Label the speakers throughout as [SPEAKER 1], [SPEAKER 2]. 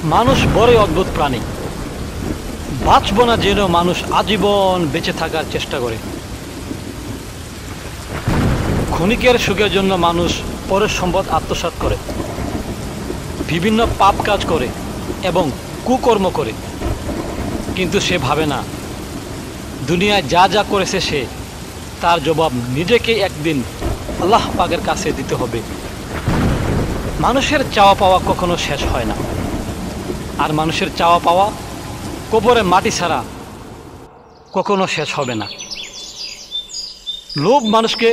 [SPEAKER 1] মানুষ বড়ই অদ্ভুত প্রাণী। বাঁচব না জেনেও মানুষ আজীবন বেঁচে থাকার চেষ্টা করে। ক্ষণিকের সুখের জন্য মানুষ পরের সম্পদ আত্মসাৎ করে, বিভিন্ন পাপ কাজ করে এবং কুকর্ম করে। কিন্তু সে ভাবে না, দুনিয়ায় যা যা করেছে সে, তার জবাব নিজেকে একদিন আল্লাহ পাকের কাছে দিতে হবে। মানুষের চাওয়া পাওয়া কখনো শেষ হয় না, আর মানুষের চাওয়া পাওয়া কবরে মাটি ছাড়া কখনো শেষ হবে না। লোভ মানুষকে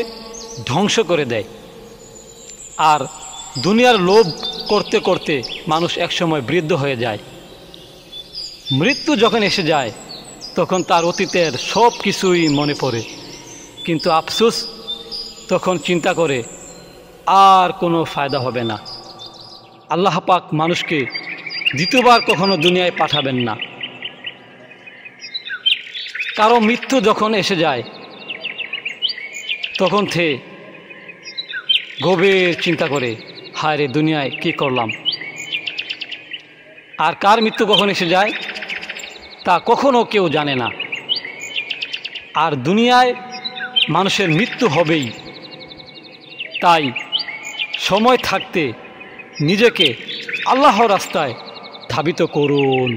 [SPEAKER 1] ধ্বংস করে দেয়, আর দুনিয়ার লোভ করতে করতে মানুষ একসময় বৃদ্ধ হয়ে যায়। মৃত্যু যখন এসে যায় তখন তার অতীতের সব কিছুই মনে পড়ে, কিন্তু আফসোস, তখন চিন্তা করে আর কোনো ফায়দা হবে না। আল্লাহ পাক মানুষকে দ্বিতীয়বার কখনো দুনিয়ায় পাঠাবেন না। কারো মৃত্যু যখন এসে যায় তখন সে গভীর চিন্তা করে, হায় রে দুনিয়ায় কি করলাম। আর কার মৃত্যু কখন এসে যায় তা কখনো কেউ জানে না। আর দুনিয়ায় মানুষের মৃত্যু হবেই, তাই সময় থাকতে নিজেকে আল্লাহর রাস্তায় ধাবিত করুন।